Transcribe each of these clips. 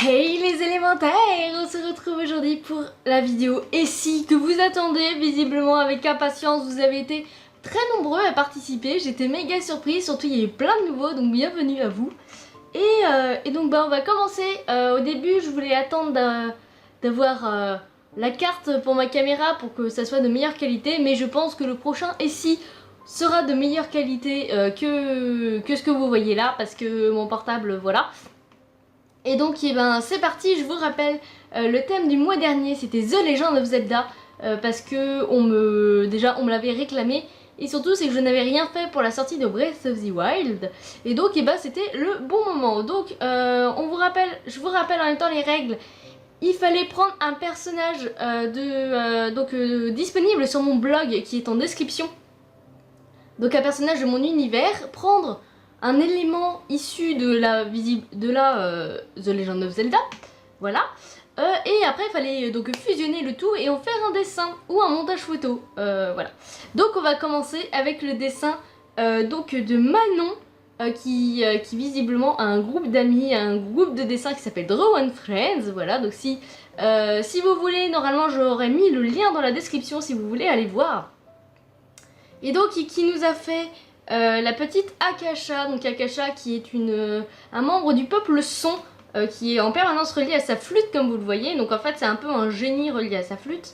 Hey les élémentaires, on se retrouve aujourd'hui pour la vidéo Et si que vous attendez visiblement avec impatience. Vous avez été très nombreux à participer, j'étais méga surprise, surtout il y a eu plein de nouveaux, donc bienvenue à vous. Et donc on va commencer. Au début je voulais attendre d'avoir la carte pour ma caméra pour que ça soit de meilleure qualité, mais je pense que le prochain Et si sera de meilleure qualité que ce que vous voyez là, parce que mon portable, voilà. Et donc c'est parti, je vous rappelle, le thème du mois dernier c'était The Legend of Zelda, parce que on me l'avait réclamé, et surtout c'est que je n'avais rien fait pour la sortie de Breath of the Wild, et donc c'était le bon moment. Donc je vous rappelle en même temps les règles. Il fallait prendre un personnage disponible sur mon blog qui est en description, donc un personnage de mon univers, prendre un élément issu de The Legend of Zelda, voilà. Et après il fallait donc fusionner le tout et en faire un dessin ou un montage photo, voilà. Donc on va commencer avec le dessin de Manon, qui visiblement a un groupe d'amis, un groupe de dessins qui s'appelle Draw and Friends, voilà. Donc si vous voulez, normalement j'aurais mis le lien dans la description si vous voulez aller voir. Et donc qui nous a fait la petite Akasha, donc Akasha qui est un membre du peuple son, qui est en permanence relié à sa flûte comme vous le voyez. Donc en fait c'est un peu un génie relié à sa flûte,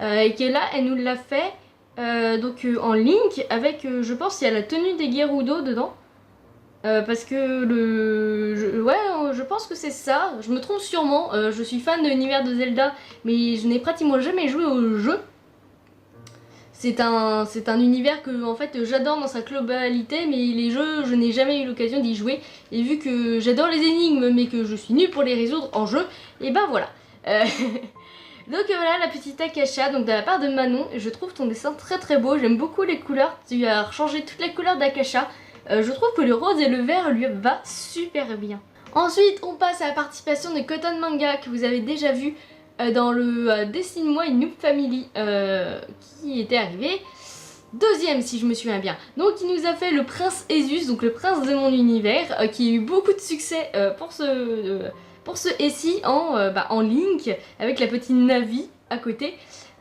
et que là elle nous l'a fait en Link avec, je pense il y a la tenue des Gerudo dedans, parce que je pense que c'est ça, je me trompe sûrement. Je suis fan de l'univers de Zelda mais je n'ai pratiquement jamais joué au jeu. C'est un univers que en fait j'adore dans sa globalité, mais les jeux je n'ai jamais eu l'occasion d'y jouer, et vu que j'adore les énigmes mais que je suis nulle pour les résoudre en jeu, et ben voilà. Donc voilà la petite Akasha, donc de la part de Manon. Je trouve ton dessin très très beau, j'aime beaucoup les couleurs, tu as changé toutes les couleurs d'Akasha. Je trouve que le rose et le vert lui va super bien. Ensuite on passe à la participation de Cotton Manga que vous avez déjà vu dans le Dessine-moi une Noob Family qui était arrivé deuxième si je me souviens bien. Donc il nous a fait le prince Esus, donc le prince de mon univers, qui a eu beaucoup de succès pour ce SI en Link avec la petite Navi à côté.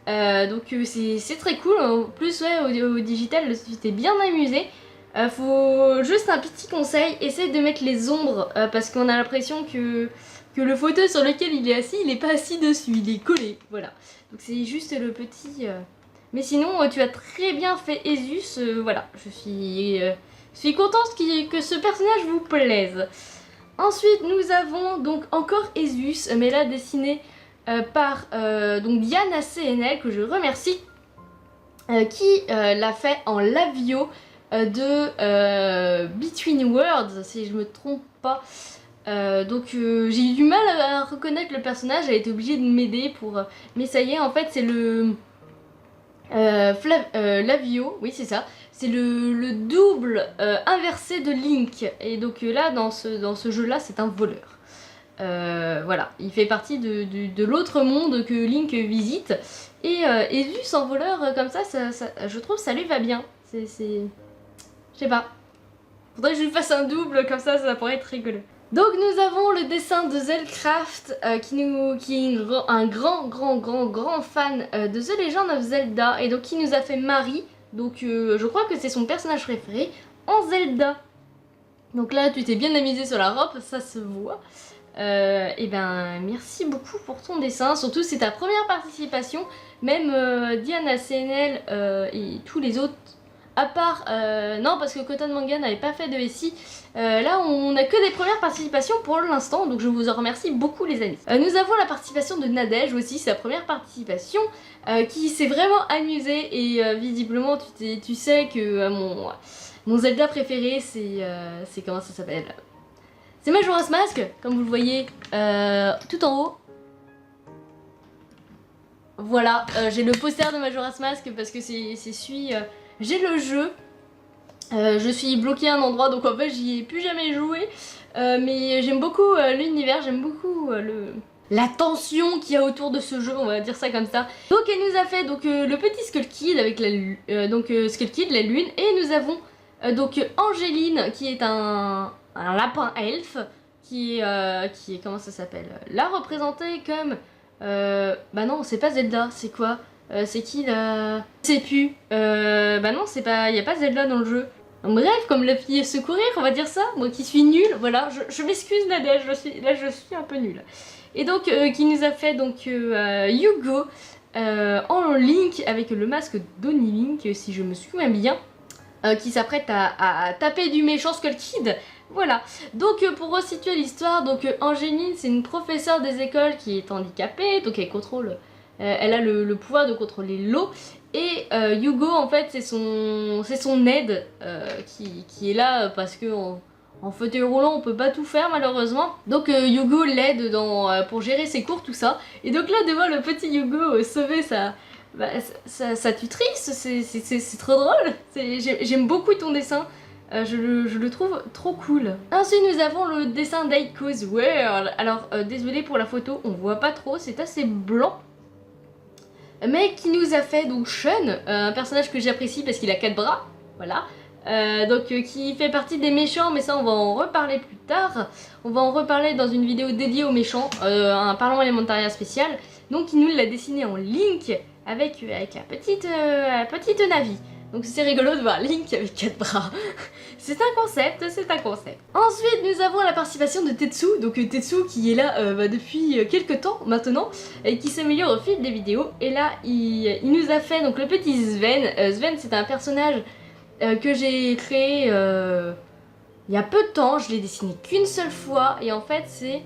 C'est très cool. En plus au digital tu t'es bien amusé. Faut juste un petit conseil, essaye de mettre les ombres, parce qu'on a l'impression que le fauteuil sur lequel il est assis, il n'est pas assis dessus, il est collé, voilà. Donc c'est juste le petit... Mais sinon, tu as très bien fait Esus, voilà. Je suis contente que ce personnage vous plaise. Ensuite, nous avons donc encore Esus, mais là dessiné par Diana CNL, que je remercie, qui l'a fait en Lavio de Between Worlds, si je me trompe pas. J'ai eu du mal à reconnaître le personnage, elle a été obligée de m'aider pour... mais ça y est, en fait c'est le... Lavio, oui c'est ça. C'est le double inversé de Link. Et donc là, dans ce jeu-là, c'est un voleur. Voilà, il fait partie de l'autre monde que Link visite. Et Esus en voleur comme ça, je trouve ça lui va bien. Je sais pas. Faudrait que je lui fasse un double, comme ça pourrait être rigolo. Donc nous avons le dessin de Zelcraft, qui est un grand fan de The Legend of Zelda, et donc qui nous a fait Marie. Donc je crois que c'est son personnage préféré en Zelda. Donc là tu t'es bien amusé sur la robe, ça se voit. Et ben merci beaucoup pour ton dessin, surtout c'est ta première participation. Même Diana CNL et tous les autres, à part, non parce que Cotton Manga n'avait pas fait de SI, là on a que des premières participations pour l'instant, donc je vous en remercie beaucoup les amis. Nous avons la participation de Nadège aussi, sa première participation, qui s'est vraiment amusée, et visiblement tu sais que mon Zelda préféré c'est comment ça s'appelle, c'est Majora's Mask, comme vous le voyez tout en haut. Voilà, j'ai le poster de Majora's Mask parce que c'est celui... j'ai le jeu, je suis bloquée à un endroit, donc en fait j'y ai plus jamais joué, mais j'aime beaucoup l'univers, j'aime beaucoup la tension qu'il y a autour de ce jeu, on va dire ça comme ça. Donc elle nous a fait le petit Skull Kid avec Skull Kid, la lune, et nous avons Angéline qui est un lapin elfe qui est comment ça s'appelle, là représentée comme bah non, c'est pas Zelda, c'est quoi, c'est qui là, je sais plus, bah non, c'est pas, y a pas Zelda dans le jeu. Donc, bref, comme la fille secourir, on va dire ça, moi qui suis nulle, voilà, je m'excuse Nadège, je suis un peu nulle. Et donc qui nous a fait donc Hugo en Link avec le masque d'Oni Link, si je me souviens bien, qui s'apprête à taper du méchant Skull Kid. Voilà, donc pour resituer l'histoire, donc Angéline c'est une professeure des écoles qui est handicapée, donc elle contrôle, elle a le pouvoir de contrôler l'eau, et Hugo en fait c'est son aide qui est là parce que en fauteuil roulant on peut pas tout faire malheureusement, donc Hugo l'aide pour gérer ses cours tout ça, et donc là de voir le petit Hugo sauver sa tutrice, c'est trop drôle, j'aime beaucoup ton dessin. Je le trouve trop cool. Ensuite nous avons le dessin d'Aiko's World. Alors désolé pour la photo, on voit pas trop, c'est assez blanc. Mais qui nous a fait donc Shun, un personnage que j'apprécie parce qu'il a 4 bras. Voilà. Qui fait partie des méchants, mais ça on va en reparler plus tard. On va en reparler dans une vidéo dédiée aux méchants, un Parlement élémentaire spécial. Donc il nous l'a dessiné en Link avec la petite Navi. Donc c'est rigolo de voir Link avec 4 bras. C'est un concept, c'est un concept. Ensuite nous avons la participation de Tetsu, donc Tetsu qui est là depuis quelques temps maintenant, et qui s'améliore au fil des vidéos. Et là il nous a fait donc le petit Sven. Sven c'est un personnage que j'ai créé il y a peu de temps, je l'ai dessiné qu'une seule fois, et en fait c'est...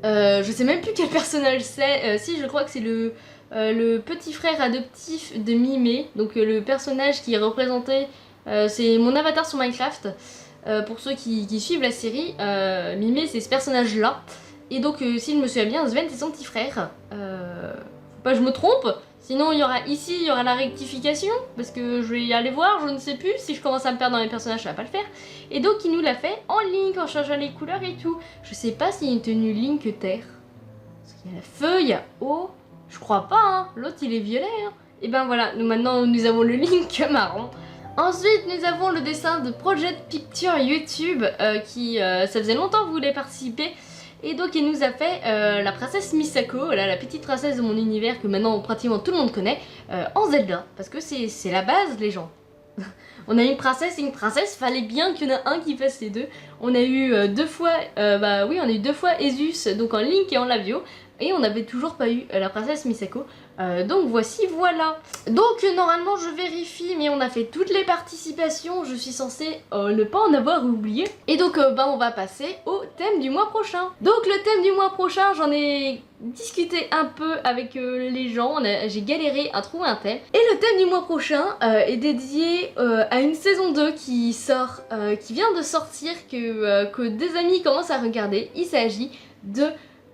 je sais même plus quel personnage c'est, si je crois que c'est le petit frère adoptif de Mimé, donc le personnage qui est représenté, c'est mon avatar sur Minecraft, pour ceux qui suivent la série, Mimé c'est ce personnage là, et donc si je me souviens bien, Sven c'est son petit frère, faut pas que je me trompe, sinon il y aura la rectification, parce que je vais y aller voir, je ne sais plus, si je commence à me perdre dans les personnages ça va pas le faire, et donc il nous l'a fait en Link, en changeant les couleurs et tout, je sais pas s'il y a une tenue Link terre, parce qu'il y a la feu, il y a eau... Je crois pas, hein. L'autre il est violet. Hein. Et ben voilà, maintenant nous avons le Link marron. Ensuite nous avons le dessin de Project Picture YouTube qui ça faisait longtemps que vous voulez participer. Et donc il nous a fait la princesse Misako, voilà, la petite princesse de mon univers que maintenant pratiquement tout le monde connaît, en Zelda. Parce que c'est la base les gens. On a une princesse et une princesse, fallait bien qu'il y en a un qui fasse les deux. On a eu deux fois, on a eu 2 fois Esus, donc en Link et en Lavio. Et on n'avait toujours pas eu la princesse Misako. Donc voici, voilà. Donc normalement je vérifie, mais on a fait toutes les participations. Je suis censée ne pas en avoir oublié. Et donc on va passer au thème du mois prochain. Donc le thème du mois prochain, j'en ai discuté un peu avec les gens. J'ai galéré à trouver un thème. Et le thème du mois prochain est dédié à une saison 2 qui sort, qui vient de sortir, que des amis commencent à regarder. Il s'agit de...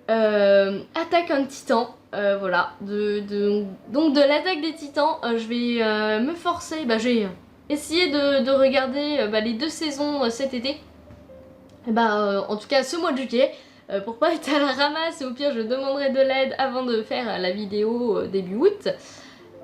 Attack on Titan, voilà, donc de l'attaque des titans, je vais me forcer, j'ai essayé de regarder les 2 saisons cet été, en tout cas ce mois de juillet, pour pas être à la ramasse, et au pire je demanderai de l'aide avant de faire la vidéo début août.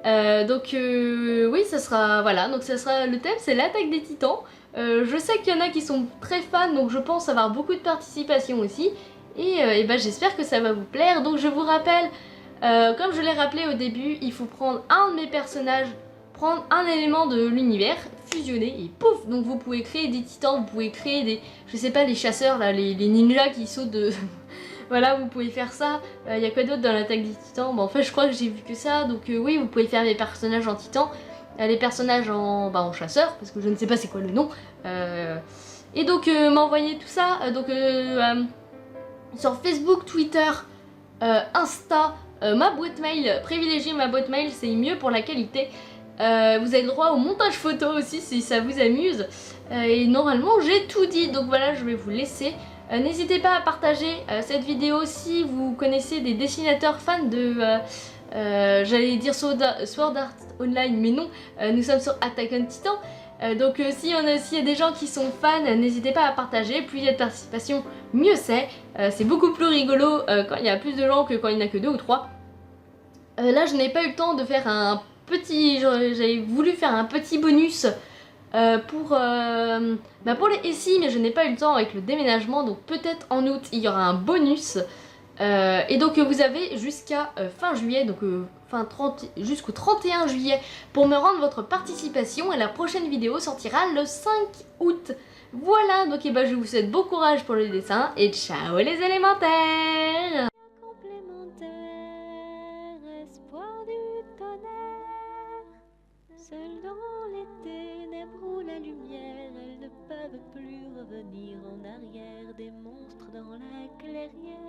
Oui, ça sera, voilà, donc ça sera le thème, c'est l'attaque des titans. Je sais qu'il y en a qui sont très fans, donc je pense avoir beaucoup de participation aussi. Et j'espère que ça va vous plaire. Donc je vous rappelle, comme je l'ai rappelé au début, il faut prendre un de mes personnages, prendre un élément de l'univers, fusionner et pouf. Donc vous pouvez créer des titans, vous pouvez créer des, je sais pas, les chasseurs là, les ninjas qui sautent de... Voilà, vous pouvez faire ça. Il y a quoi d'autre dans l'attaque des titans? En fait je crois que j'ai vu que ça. Donc oui, vous pouvez faire les personnages en titan, les personnages en chasseur, parce que je ne sais pas c'est quoi le nom. Et donc m'envoyer tout ça, sur Facebook, Twitter, Insta, ma boîte mail, privilégiez ma boîte mail, c'est mieux pour la qualité. Vous avez le droit au montage photo aussi si ça vous amuse. Et normalement j'ai tout dit, donc voilà, je vais vous laisser. N'hésitez pas à partager cette vidéo si vous connaissez des dessinateurs fans de... j'allais dire Sword Art Online, mais non, nous sommes sur Attack on Titan. S'il y a des gens qui sont fans, n'hésitez pas à partager, plus il y a de participation, mieux c'est. C'est beaucoup plus rigolo quand il y a plus de gens que quand il n'y en a que 2 ou 3. Là je n'ai pas eu le temps de faire un petit... J'avais voulu faire un petit bonus pour les SI, mais je n'ai pas eu le temps avec le déménagement, donc peut-être en août il y aura un bonus. Et donc vous avez jusqu'à fin juillet, donc jusqu'au 31 juillet pour me rendre votre participation et la prochaine vidéo sortira le 5 août. Voilà, donc je vous souhaite bon courage pour le dessin et ciao les élémentaires. Complémentaire, espoir du tonnerre. Seuls dans les ténèbres ou la lumière, elles ne peuvent plus revenir en arrière. Des monstres dans la clairière.